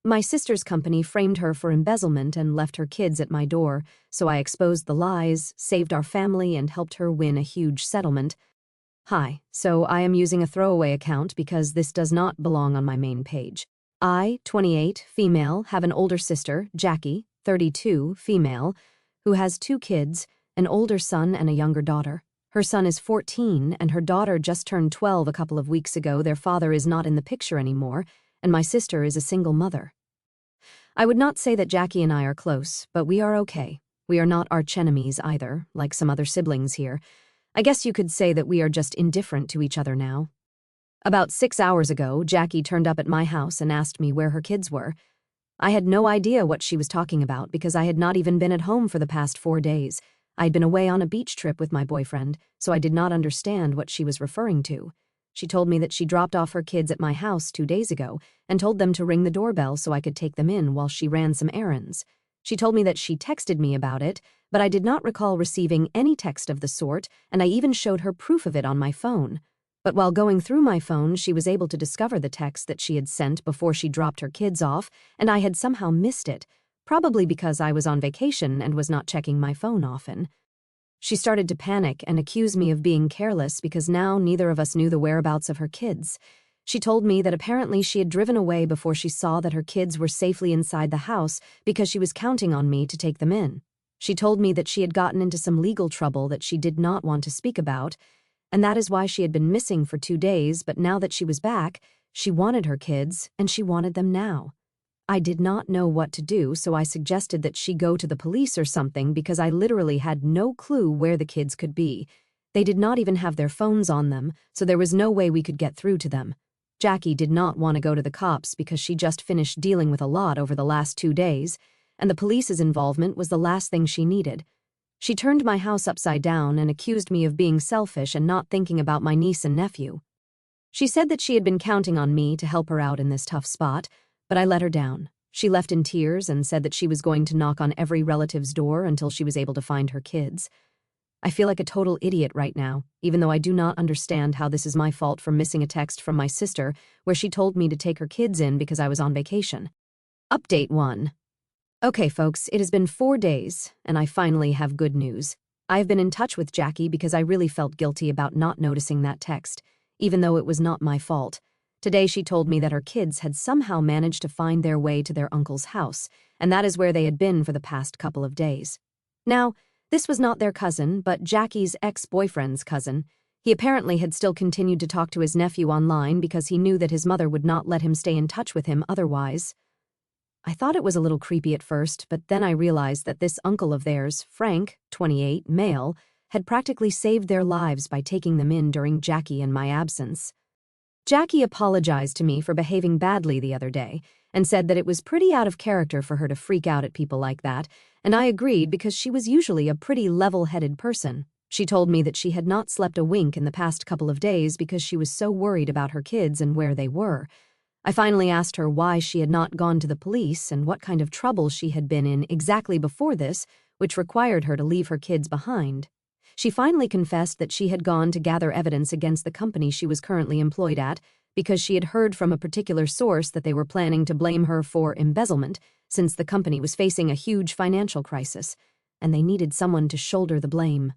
My sister's company framed her for embezzlement and left her kids at my door, so I exposed the lies, saved our family, and helped her win a huge settlement. Hi, so I am using a throwaway account because this does not belong on my main page. I, 28, female, have an older sister, Jackie, 32, female, who has 2 kids, an older son and a younger daughter. Her son is 14, and her daughter just turned 12 a couple of weeks ago. Their father is not in the picture anymore, and my sister is a single mother. I would not say that Jackie and I are close, but we are okay. We are not archenemies either, like some other siblings here. I guess you could say that we are just indifferent to each other now. About 6 hours ago, Jackie turned up at my house and asked me where her kids were. I had no idea what she was talking about because I had not even been at home for the past 4 days. I had been away on a beach trip with my boyfriend, so I did not understand what she was referring to. She told me that she dropped off her kids at my house 2 days ago and told them to ring the doorbell so I could take them in while she ran some errands. She told me that she texted me about it, but I did not recall receiving any text of the sort, and I even showed her proof of it on my phone. But while going through my phone, she was able to discover the text that she had sent before she dropped her kids off, and I had somehow missed it, probably because I was on vacation and was not checking my phone often. She started to panic and accuse me of being careless because now neither of us knew the whereabouts of her kids. She told me that apparently she had driven away before she saw that her kids were safely inside the house because she was counting on me to take them in. She told me that she had gotten into some legal trouble that she did not want to speak about, and that is why she had been missing for 2 days, but now that she was back, she wanted her kids, and she wanted them now. I did not know what to do, so I suggested that she go to the police or something because I literally had no clue where the kids could be. They did not even have their phones on them, so there was no way we could get through to them. Jackie did not want to go to the cops because she just finished dealing with a lot over the last 2 days, and the police's involvement was the last thing she needed. She turned my house upside down and accused me of being selfish and not thinking about my niece and nephew. She said that she had been counting on me to help her out in this tough spot, but I let her down. She left in tears and said that she was going to knock on every relative's door until she was able to find her kids. I feel like a total idiot right now, even though I do not understand how this is my fault for missing a text from my sister where she told me to take her kids in because I was on vacation. Update 1. Okay, folks, it has been 4 days, and I finally have good news. I have been in touch with Jackie because I really felt guilty about not noticing that text, even though it was not my fault. Today she told me that her kids had somehow managed to find their way to their uncle's house, and that is where they had been for the past couple of days. Now, this was not their cousin, but Jackie's ex-boyfriend's cousin. He apparently had still continued to talk to his nephew online because he knew that his mother would not let him stay in touch with him otherwise. I thought it was a little creepy at first, but then I realized that this uncle of theirs, Frank, 28, male, had practically saved their lives by taking them in during Jackie and my absence. Jackie apologized to me for behaving badly the other day and said that it was pretty out of character for her to freak out at people like that, and I agreed because she was usually a pretty level-headed person. She told me that she had not slept a wink in the past couple of days because she was so worried about her kids and where they were. I finally asked her why she had not gone to the police and what kind of trouble she had been in exactly before this, which required her to leave her kids behind. She finally confessed that she had gone to gather evidence against the company she was currently employed at because she had heard from a particular source that they were planning to blame her for embezzlement since the company was facing a huge financial crisis, and they needed someone to shoulder the blame.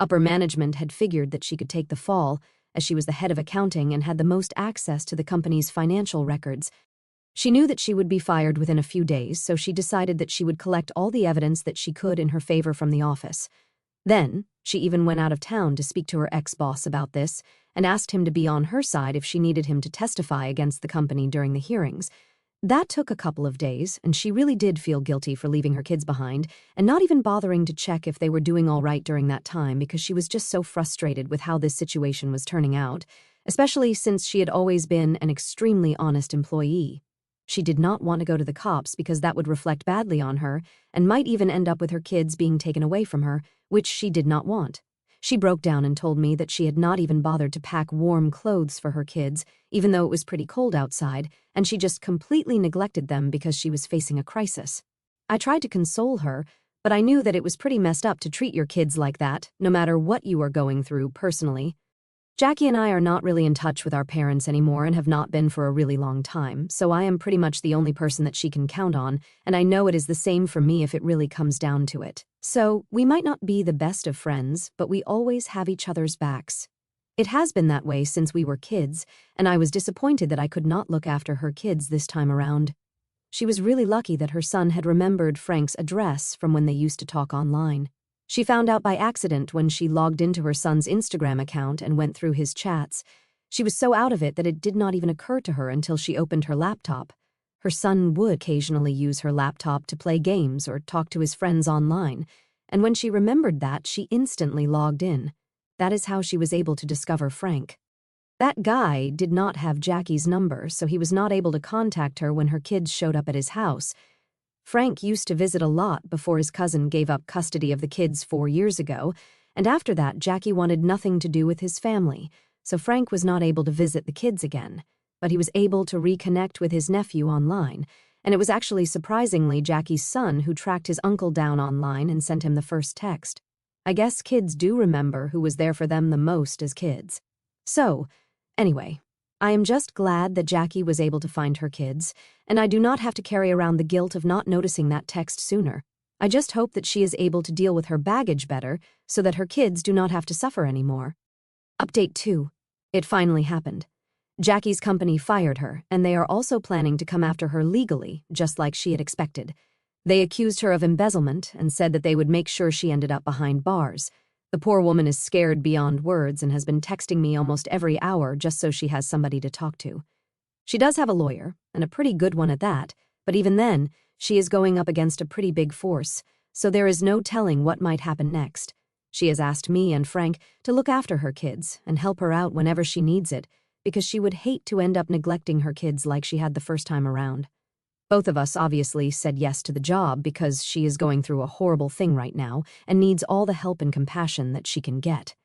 Upper management had figured that she could take the fall, as she was the head of accounting and had the most access to the company's financial records. She knew that she would be fired within a few days, so she decided that she would collect all the evidence that she could in her favor from the office. Then, she even went out of town to speak to her ex-boss about this and asked him to be on her side if she needed him to testify against the company during the hearings. That took a couple of days, and she really did feel guilty for leaving her kids behind and not even bothering to check if they were doing all right during that time because she was just so frustrated with how this situation was turning out, especially since she had always been an extremely honest employee. She did not want to go to the cops because that would reflect badly on her and might even end up with her kids being taken away from her, which she did not want. She broke down and told me that she had not even bothered to pack warm clothes for her kids, even though it was pretty cold outside, and she just completely neglected them because she was facing a crisis. I tried to console her, but I knew that it was pretty messed up to treat your kids like that, no matter what you are going through personally. Jackie and I are not really in touch with our parents anymore and have not been for a really long time, so I am pretty much the only person that she can count on, and I know it is the same for me if it really comes down to it. So, we might not be the best of friends, but we always have each other's backs. It has been that way since we were kids, and I was disappointed that I could not look after her kids this time around. She was really lucky that her son had remembered Frank's address from when they used to talk online. She found out by accident when she logged into her son's Instagram account and went through his chats. She was so out of it that it did not even occur to her until she opened her laptop. Her son would occasionally use her laptop to play games or talk to his friends online, and when she remembered that, she instantly logged in. That is how she was able to discover Frank. That guy did not have Jackie's number, so he was not able to contact her when her kids showed up at his house. Frank used to visit a lot before his cousin gave up custody of the kids 4 years ago, and after that Jackie wanted nothing to do with his family, so Frank was not able to visit the kids again. But he was able to reconnect with his nephew online, and it was actually surprisingly Jackie's son who tracked his uncle down online and sent him the first text. I guess kids do remember who was there for them the most as kids. So, anyway, I am just glad that Jackie was able to find her kids, and I do not have to carry around the guilt of not noticing that text sooner. I just hope that she is able to deal with her baggage better so that her kids do not have to suffer anymore. Update 2. It finally happened. Jackie's company fired her, and they are also planning to come after her legally, just like she had expected. They accused her of embezzlement and said that they would make sure she ended up behind bars. The poor woman is scared beyond words and has been texting me almost every hour just so she has somebody to talk to. She does have a lawyer, and a pretty good one at that, but even then, she is going up against a pretty big force, so there is no telling what might happen next. She has asked me and Frank to look after her kids and help her out whenever she needs it, because she would hate to end up neglecting her kids like she had the first time around. Both of us obviously said yes to the job because she is going through a horrible thing right now and needs all the help and compassion that she can get.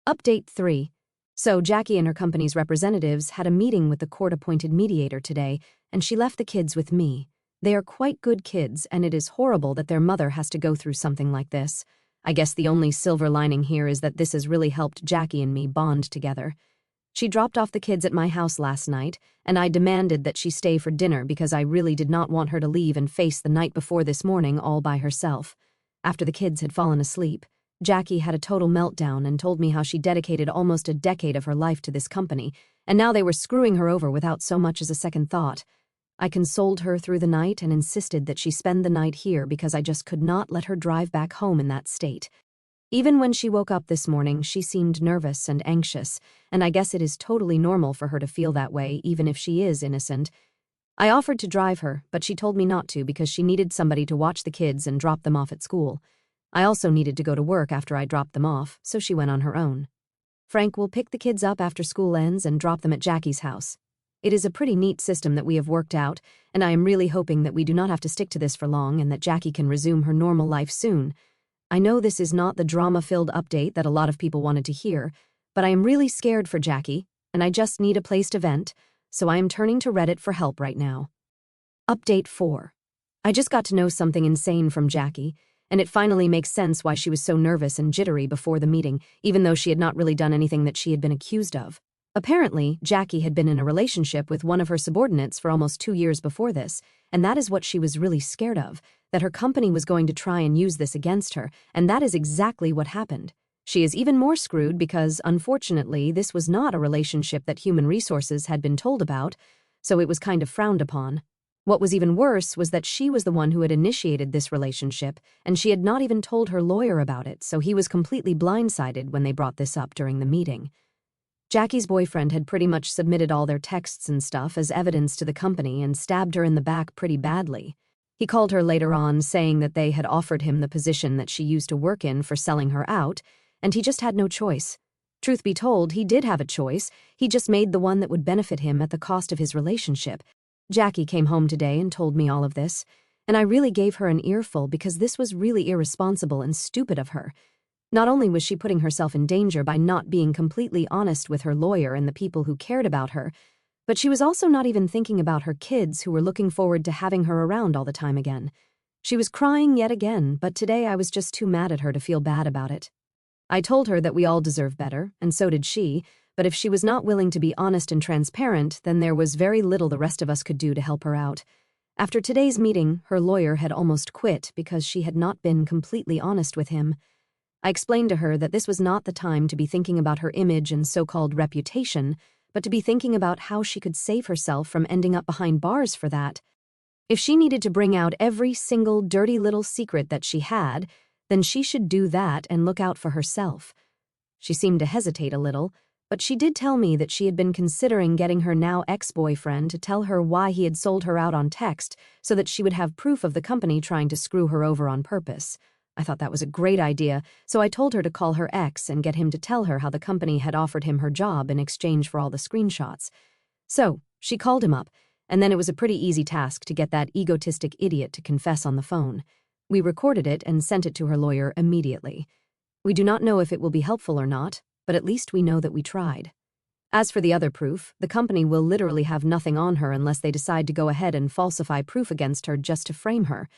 Update 3. So Jackie and her company's representatives had a meeting with the court-appointed mediator today, and she left the kids with me. They are quite good kids, and it is horrible that their mother has to go through something like this. I guess the only silver lining here is that this has really helped Jackie and me bond together. She dropped off the kids at my house last night, and I demanded that she stay for dinner because I really did not want her to leave and face the night before this morning all by herself. After the kids had fallen asleep, Jackie had a total meltdown and told me how she dedicated almost a decade of her life to this company, and now they were screwing her over without so much as a second thought. I consoled her through the night and insisted that she spend the night here because I just could not let her drive back home in that state. Even when she woke up this morning, she seemed nervous and anxious, and I guess it is totally normal for her to feel that way, even if she is innocent. I offered to drive her, but she told me not to because she needed somebody to watch the kids and drop them off at school. I also needed to go to work after I dropped them off, so she went on her own. Frank will pick the kids up after school ends and drop them at Jackie's house. It is a pretty neat system that we have worked out, and I am really hoping that we do not have to stick to this for long and that Jackie can resume her normal life soon. I know this is not the drama-filled update that a lot of people wanted to hear, but I am really scared for Jackie, and I just need a place to vent, so I am turning to Reddit for help right now. Update 4. I just got to know something insane from Jackie, and it finally makes sense why she was so nervous and jittery before the meeting, even though she had not really done anything that she had been accused of. Apparently, Jackie had been in a relationship with one of her subordinates for almost 2 years before this, and that is what she was really scared of, that her company was going to try and use this against her, and that is exactly what happened. She is even more screwed because, unfortunately, this was not a relationship that Human Resources had been told about, so it was kind of frowned upon. What was even worse was that she was the one who had initiated this relationship, and she had not even told her lawyer about it, so he was completely blindsided when they brought this up during the meeting. Jackie's boyfriend had pretty much submitted all their texts and stuff as evidence to the company and stabbed her in the back pretty badly. He called her later on, saying that they had offered him the position that she used to work in for selling her out, and he just had no choice. Truth be told, he did have a choice, he just made the one that would benefit him at the cost of his relationship. Jackie came home today and told me all of this, and I really gave her an earful because this was really irresponsible and stupid of her. Not only was she putting herself in danger by not being completely honest with her lawyer and the people who cared about her, but she was also not even thinking about her kids who were looking forward to having her around all the time again. She was crying yet again, but today I was just too mad at her to feel bad about it. I told her that we all deserve better, and so did she, but if she was not willing to be honest and transparent, then there was very little the rest of us could do to help her out. After today's meeting, her lawyer had almost quit because she had not been completely honest with him. I explained to her that this was not the time to be thinking about her image and so-called reputation, but to be thinking about how she could save herself from ending up behind bars for that. If she needed to bring out every single dirty little secret that she had, then she should do that and look out for herself. She seemed to hesitate a little, but she did tell me that she had been considering getting her now ex-boyfriend to tell her why he had sold her out on text so that she would have proof of the company trying to screw her over on purpose. I thought that was a great idea, so I told her to call her ex and get him to tell her how the company had offered him her job in exchange for all the screenshots. So, she called him up, and then it was a pretty easy task to get that egotistic idiot to confess on the phone. We recorded it and sent it to her lawyer immediately. We do not know if it will be helpful or not, but at least we know that we tried. As for the other proof, the company will literally have nothing on her unless they decide to go ahead and falsify proof against her just to frame her.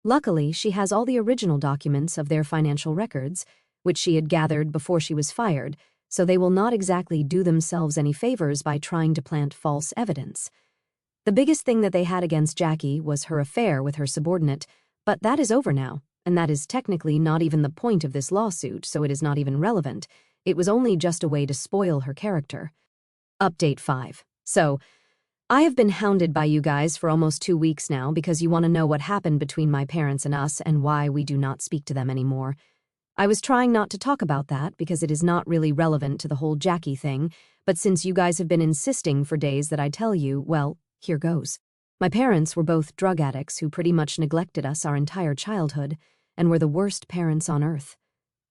Luckily, she has all the original documents of their financial records, which she had gathered before she was fired, so they will not exactly do themselves any favors by trying to plant false evidence. The biggest thing that they had against Jackie was her affair with her subordinate, but that is over now, and that is technically not even the point of this lawsuit, so it is not even relevant. It was only just a way to spoil her character. Update 5. So, I have been hounded by you guys for almost 2 weeks now because you want to know what happened between my parents and us and why we do not speak to them anymore. I was trying not to talk about that because it is not really relevant to the whole Jackie thing, but since you guys have been insisting for days that I tell you, well, here goes. My parents were both drug addicts who pretty much neglected us our entire childhood and were the worst parents on earth.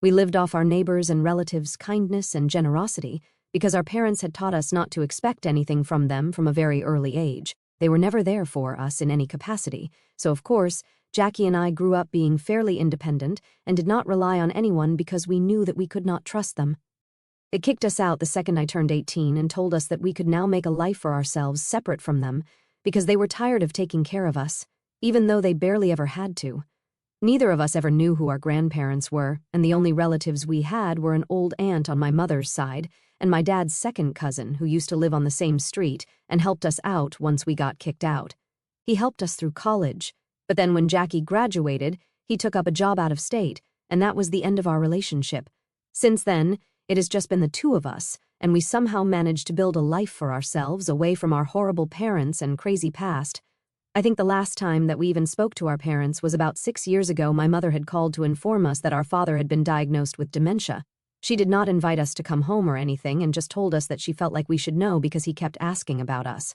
We lived off our neighbors' and relatives' kindness and generosity because our parents had taught us not to expect anything from them from a very early age. They were never there for us in any capacity, so of course, Jackie and I grew up being fairly independent and did not rely on anyone because we knew that we could not trust them. They kicked us out the second I turned 18 and told us that we could now make a life for ourselves separate from them because they were tired of taking care of us, even though they barely ever had to. Neither of us ever knew who our grandparents were, and the only relatives we had were an old aunt on my mother's side and my dad's second cousin who used to live on the same street and helped us out once we got kicked out. He helped us through college, but then when Jackie graduated, he took up a job out of state, and that was the end of our relationship. Since then, it has just been the two of us, and we somehow managed to build a life for ourselves away from our horrible parents and crazy past. I think the last time that we even spoke to our parents was about 6 years ago. My mother had called to inform us that our father had been diagnosed with dementia. She did not invite us to come home or anything and just told us that she felt like we should know because he kept asking about us.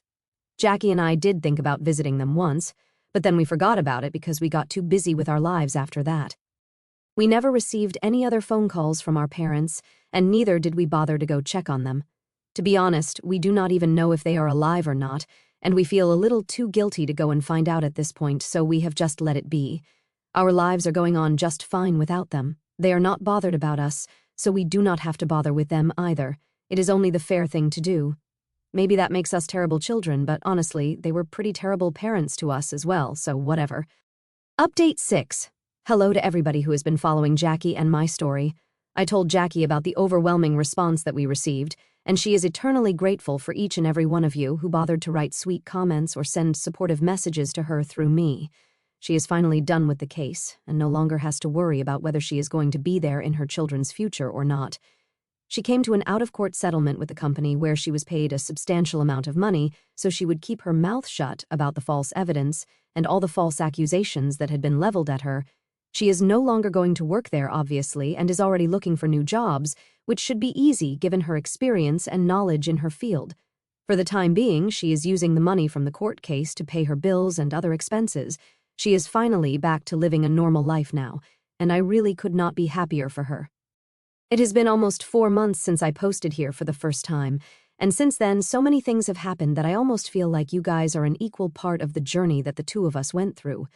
Jackie and I did think about visiting them once, but then we forgot about it because we got too busy with our lives after that. We never received any other phone calls from our parents, and neither did we bother to go check on them. To be honest, we do not even know if they are alive or not, and we feel a little too guilty to go and find out at this point, so we have just let it be. Our lives are going on just fine without them. They are not bothered about us, so we do not have to bother with them either. It is only the fair thing to do. Maybe that makes us terrible children, but honestly, they were pretty terrible parents to us as well, so whatever. Update 6. Hello to everybody who has been following Jackie and my story. I told Jackie about the overwhelming response that we received, and she is eternally grateful for each and every one of you who bothered to write sweet comments or send supportive messages to her through me. She is finally done with the case and no longer has to worry about whether she is going to be there in her children's future or not. She came to an out-of-court settlement with the company where she was paid a substantial amount of money so she would keep her mouth shut about the false evidence and all the false accusations that had been leveled at her. She is no longer going to work there, obviously, and is already looking for new jobs, which should be easy given her experience and knowledge in her field. For the time being, she is using the money from the court case to pay her bills and other expenses. She is finally back to living a normal life now, and I really could not be happier for her. It has been almost 4 months since I posted here for the first time, and since then so many things have happened that I almost feel like you guys are an equal part of the journey that the two of us went through.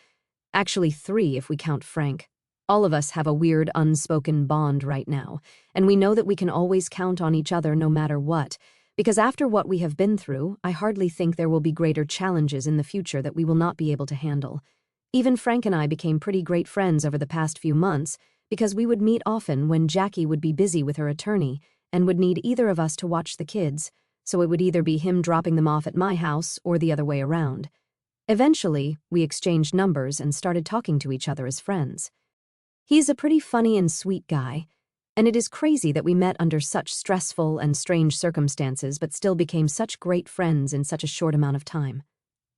Actually 3 if we count Frank. All of us have a weird unspoken bond right now, and we know that we can always count on each other no matter what, because after what we have been through, I hardly think there will be greater challenges in the future that we will not be able to handle. Even Frank and I became pretty great friends over the past few months, because we would meet often when Jackie would be busy with her attorney and would need either of us to watch the kids, so it would either be him dropping them off at my house or the other way around. Eventually, we exchanged numbers and started talking to each other as friends. He's a pretty funny and sweet guy, and it is crazy that we met under such stressful and strange circumstances but still became such great friends in such a short amount of time.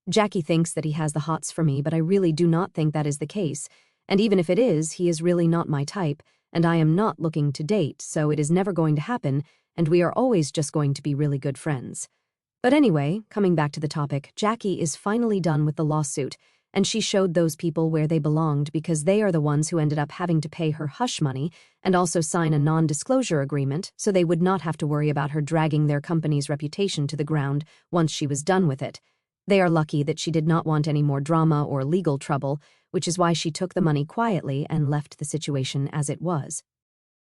Jackie thinks that he has the hots for me, but I really do not think that is the case, and even if it is, he is really not my type, and I am not looking to date, so it is never going to happen, and we are always just going to be really good friends. But anyway, coming back to the topic, Jackie is finally done with the lawsuit, and she showed those people where they belonged because they are the ones who ended up having to pay her hush money and also sign a non-disclosure agreement so they would not have to worry about her dragging their company's reputation to the ground once she was done with it. They are lucky that she did not want any more drama or legal trouble, which is why she took the money quietly and left the situation as it was.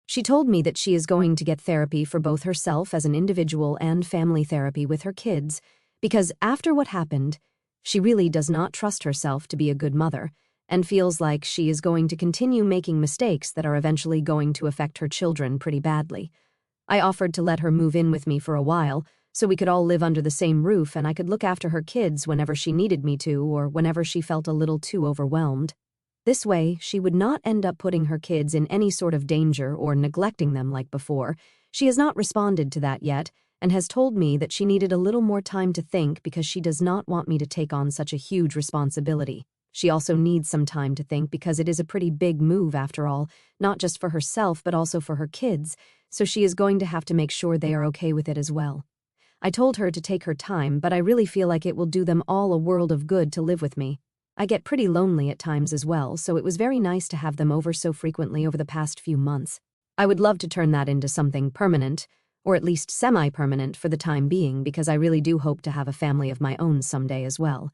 She told me that she is going to get therapy for both herself as an individual and family therapy with her kids, because after what happened, she really does not trust herself to be a good mother and feels like she is going to continue making mistakes that are eventually going to affect her children pretty badly. I offered to let her move in with me for a while, so we could all live under the same roof and I could look after her kids whenever she needed me to or whenever she felt a little too overwhelmed. This way, she would not end up putting her kids in any sort of danger or neglecting them like before. She has not responded to that yet and has told me that she needed a little more time to think because she does not want me to take on such a huge responsibility. She also needs some time to think because it is a pretty big move after all, not just for herself but also for her kids, so she is going to have to make sure they are okay with it as well. I told her to take her time, but I really feel like it will do them all a world of good to live with me. I get pretty lonely at times as well, so it was very nice to have them over so frequently over the past few months. I would love to turn that into something permanent, or at least semi-permanent for the time being, because I really do hope to have a family of my own someday as well.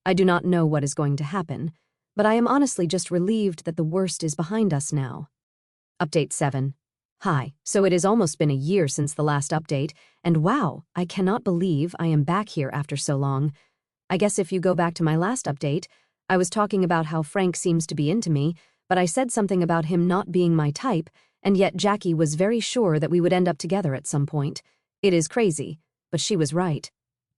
I do not know what is going to happen, but I am honestly just relieved that the worst is behind us now. Update 7. Hi, so it has almost been a year since the last update, and wow, I cannot believe I am back here after so long. I guess if you go back to my last update, I was talking about how Frank seems to be into me, but I said something about him not being my type, and yet Jackie was very sure that we would end up together at some point. It is crazy, but she was right.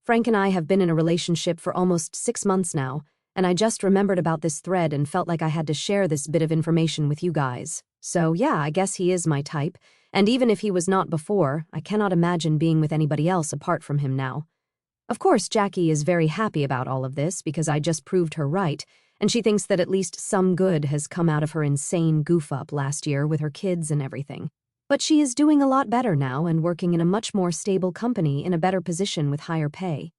Frank and I have been in a relationship for almost 6 months now, and I just remembered about this thread and felt like I had to share this bit of information with you guys. So yeah, I guess he is my type, and even if he was not before, I cannot imagine being with anybody else apart from him now. Of course, Jackie is very happy about all of this because I just proved her right, and she thinks that at least some good has come out of her insane goof-up last year with her kids and everything. But she is doing a lot better now and working in a much more stable company in a better position with higher pay.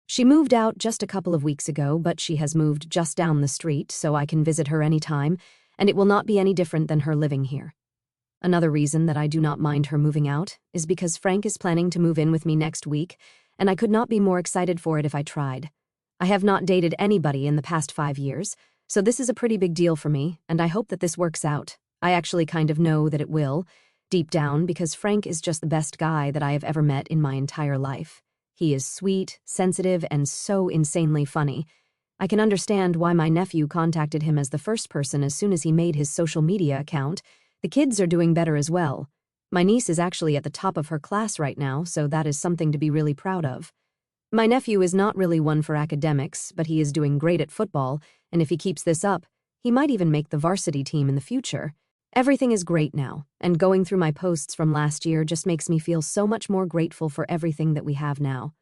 She moved out just a couple of weeks ago, but she has moved just down the street so I can visit her anytime, and it will not be any different than her living here. Another reason that I do not mind her moving out is because Frank is planning to move in with me next week, and I could not be more excited for it if I tried. I have not dated anybody in the past 5 years, so this is a pretty big deal for me, and I hope that this works out. I actually kind of know that it will, deep down, because Frank is just the best guy that I have ever met in my entire life. He is sweet, sensitive, and so insanely funny. I can understand why my nephew contacted him as the first person as soon as he made his social media account. The kids are doing better as well. My niece is actually at the top of her class right now, so that is something to be really proud of. My nephew is not really one for academics, but he is doing great at football, and if he keeps this up, he might even make the varsity team in the future. Everything is great now, and going through my posts from last year just makes me feel so much more grateful for everything that we have now.